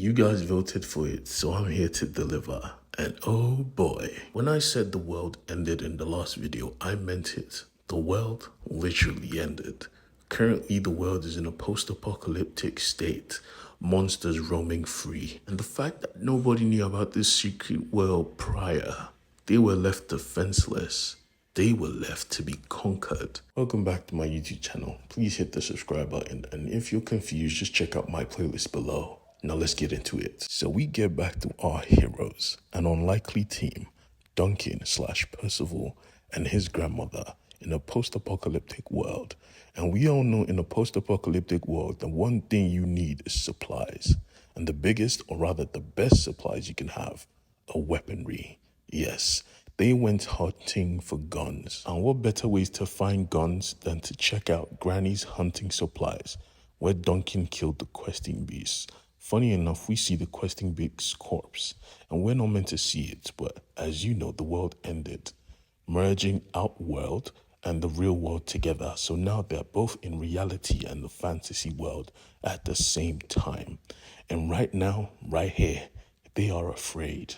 You guys voted for it, so I'm here to deliver. And oh boy, when I said the world ended in the last video, I meant it. The world literally ended. Currently, the world is in a post-apocalyptic state, monsters roaming free. And the fact that nobody knew about this secret world prior, they were left defenseless. They were left to be conquered. Welcome back to my YouTube channel. Please hit the subscribe button, and if you're confused, just check out my playlist below. Now let's get into it. So we get back to our heroes, an unlikely team, Duncan/Percival and his grandmother in a post-apocalyptic world. And we all know in a post-apocalyptic world, the one thing you need is supplies. And the biggest, or rather the best supplies you can have, are weaponry. Yes, they went hunting for guns. And what better ways to find guns than to check out Granny's hunting supplies, where Duncan killed the questing beast. Funny enough, we see the questing beast's corpse, and we're not meant to see it, but as you know, the world ended, merging Outworld and the real world together. So now they're both in reality and the fantasy world at the same time. And right now, right here, they are afraid.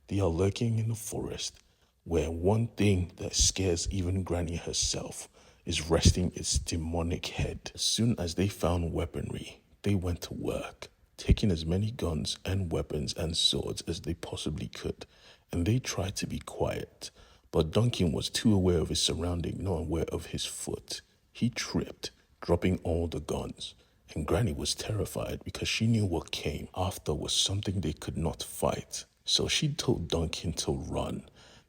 They are lurking in the forest, where one thing that scares even Granny herself is resting its demonic head. As soon as they found weaponry, they went to work, taking as many guns and weapons and swords as they possibly could, and they tried to be quiet. But Duncan was too aware of his surrounding, not aware of his foot. He tripped, dropping all the guns. And Granny was terrified because she knew what came after was something they could not fight. So she told Duncan to run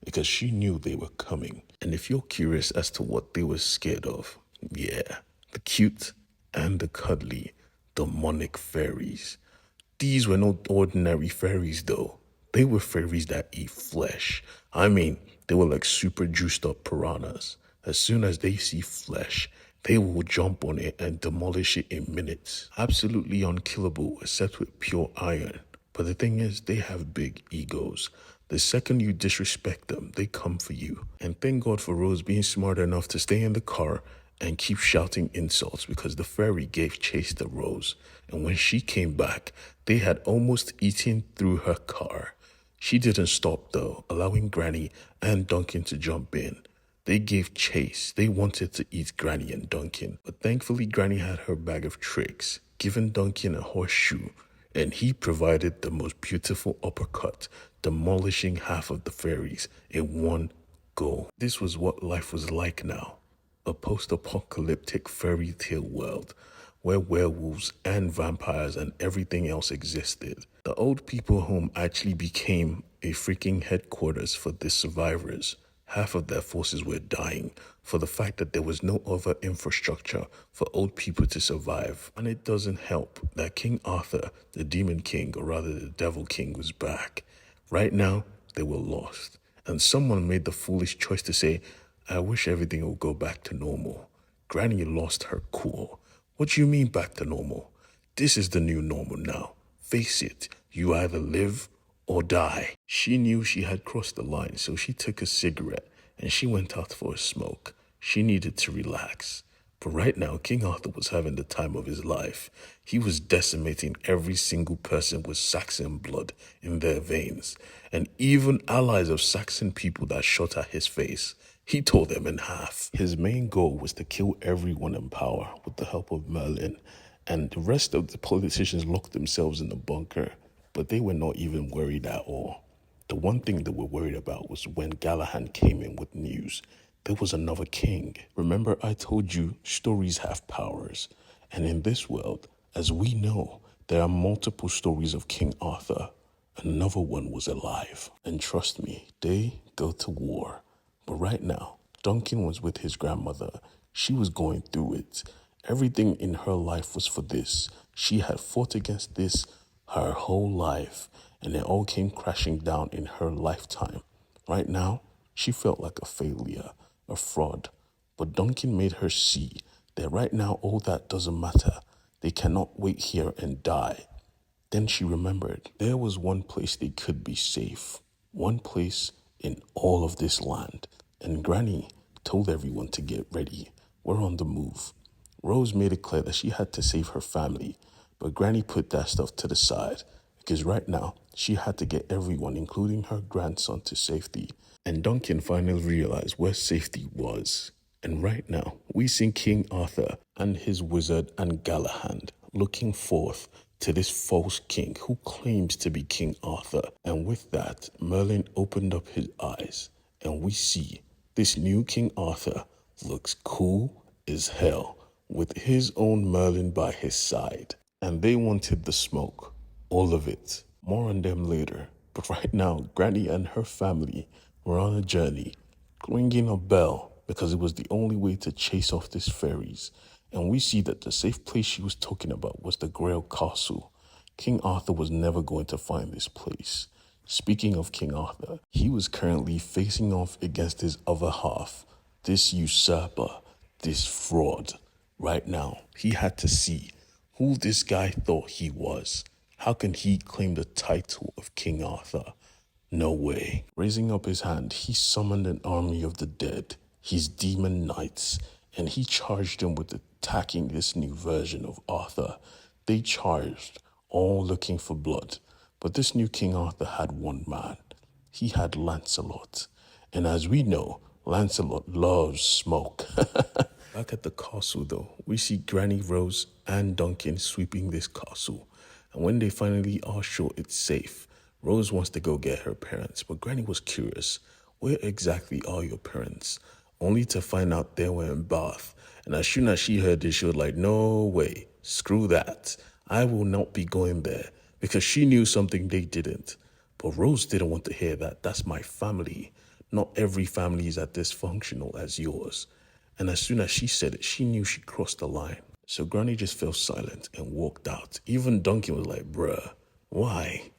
because she knew they were coming. And if you're curious as to what they were scared of, yeah, the cute and the cuddly demonic fairies. These were no ordinary fairies though. They were fairies that eat flesh. I mean, they were like super juiced up piranhas. As soon as they see flesh, they will jump on it and demolish it in minutes. Absolutely unkillable except with pure iron. But the thing is, they have big egos. The second you disrespect them, they come for you. And thank God for Rose being smart enough to stay in the car and keep shouting insults because the fairy gave chase to Rose. And when she came back, they had almost eaten through her car. She didn't stop though, allowing Granny and Duncan to jump in. They gave chase. They wanted to eat Granny and Duncan. But thankfully, Granny had her bag of tricks, giving Duncan a horseshoe, and he provided the most beautiful uppercut, demolishing half of the fairies in one go. This was what life was like now. A post-apocalyptic fairy tale world where werewolves and vampires and everything else existed. The old people home actually became a freaking headquarters for the survivors. Half of their forces were dying for the fact that there was no other infrastructure for old people to survive. And it doesn't help that King Arthur, the Demon King, or rather the Devil King, was back. Right now, they were lost. And someone made the foolish choice to say, I wish everything would go back to normal. Granny lost her cool. What do you mean back to normal? This is the new normal now. Face it, you either live or die. She knew she had crossed the line, so she took a cigarette and she went out for a smoke. She needed to relax. But right now, King Arthur was having the time of his life. He was decimating every single person with Saxon blood in their veins, and even allies of Saxon people that shot at his face. He tore them in half. His main goal was to kill everyone in power with the help of Merlin, and the rest of the politicians locked themselves in the bunker, but they were not even worried at all. The one thing they were worried about was when Galahad came in with news. There was another king. Remember I told you stories have powers, and in this world, as we know, there are multiple stories of King Arthur. Another one was alive, and trust me, they go to war. But right now, Duncan was with his grandmother. She was going through it. Everything in her life was for this. She had fought against this her whole life, and it all came crashing down in her lifetime. Right now, she felt like a failure, a fraud. But Duncan made her see that right now all that doesn't matter. They cannot wait here and die. Then she remembered there was one place they could be safe. One place in all of this land. And Granny told everyone to get ready. We're on the move. Rose made it clear that she had to save her family, but Granny put that stuff to the side because right now she had to get everyone, including her grandson, to safety. And Duncan finally realized where safety was. And right now, we see King Arthur and his wizard and Galahad looking forth to this false king who claims to be King Arthur. And with that, Merlin opened up his eyes, and we see this new King Arthur looks cool as hell with his own Merlin by his side. And they wanted the smoke, all of it. More on them later. But right now, Granny and her family were on a journey, ringing a bell because it was the only way to chase off these fairies. And we see that the safe place she was talking about was the Grail Castle. King Arthur was never going to find this place. Speaking of King Arthur, he was currently facing off against his other half, this usurper, this fraud. Right now, he had to see who this guy thought he was. How can he claim the title of King Arthur? No way. Raising up his hand, he summoned an army of the dead, his demon knights, and he charged them with attacking this new version of Arthur. They charged, all looking for blood. But this new King Arthur had one man. He had Lancelot. And as we know, Lancelot loves smoke. Back at the castle though, we see Granny Rose and Duncan sweeping this castle. And when they finally are sure it's safe, Rose wants to go get her parents, but Granny was curious. Where exactly are your parents? Only to find out they were in Bath. And as soon as she heard this, she was like, no way, screw that. I will not be going there, because she knew something they didn't. But Rose didn't want to hear that. That's my family. Not every family is as dysfunctional as yours. And as soon as she said it, she knew she crossed the line. So Granny just fell silent and walked out. Even Duncan was like, bruh, why?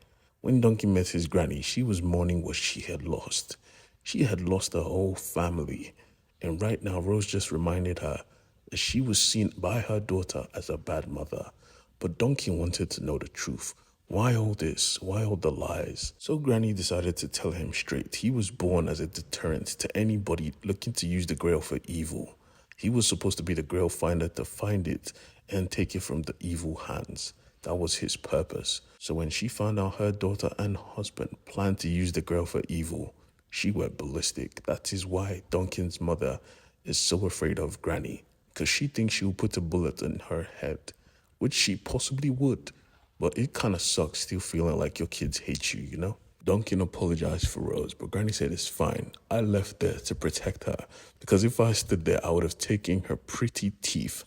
When Duncan met his granny, she was mourning what she had lost. She had lost her whole family. And right now, Rose just reminded her that she was seen by her daughter as a bad mother. But Duncan wanted to know the truth. Why all this? Why all the lies? So Granny decided to tell him straight. He was born as a deterrent to anybody looking to use the Grail for evil. He was supposed to be the Grail finder to find it and take it from the evil hands. That was his purpose. So when she found out her daughter and husband planned to use the Grail for evil, she went ballistic. That is why Duncan's mother is so afraid of Granny, because she thinks she will put a bullet in her head, which she possibly would. But it kind of sucks still feeling like your kids hate you, you know? Duncan apologized for Rose, but Granny said it's fine. I left there to protect her, because if I stood there, I would have taken her pretty teeth.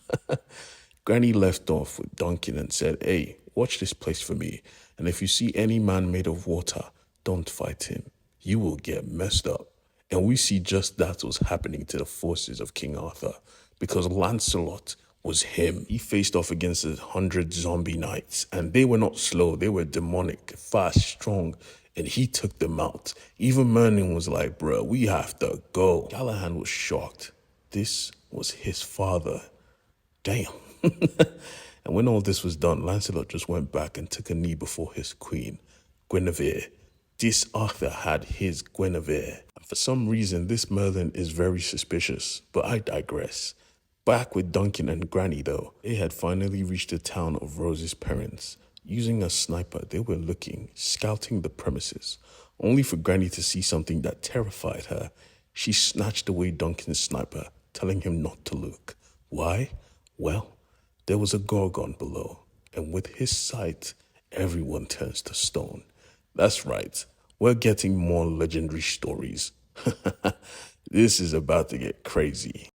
Granny left off with Duncan and said, hey, watch this place for me. And if you see any man made of water, don't fight him. You will get messed up. And we see just that was happening to the forces of King Arthur, because Lancelot was him. He faced off against 100 zombie knights, and they were not slow. They were demonic, fast, strong, and he took them out. Even Merlin was like, bro, we have to go. Galahad was shocked. This was his father. Damn. And when all this was done, Lancelot just went back and took a knee before his queen, Guinevere. This Arthur had his Guinevere. And for some reason, this Merlin is very suspicious, but I digress. Back with Duncan and Granny though, they had finally reached the town of Rose's parents. Using a sniper, they were looking, scouting the premises, only for Granny to see something that terrified her. She snatched away Duncan's sniper, telling him not to look. Why? Well, there was a Gorgon below, and with his sight, everyone turns to stone. That's right, we're getting more legendary stories. This is about to get crazy.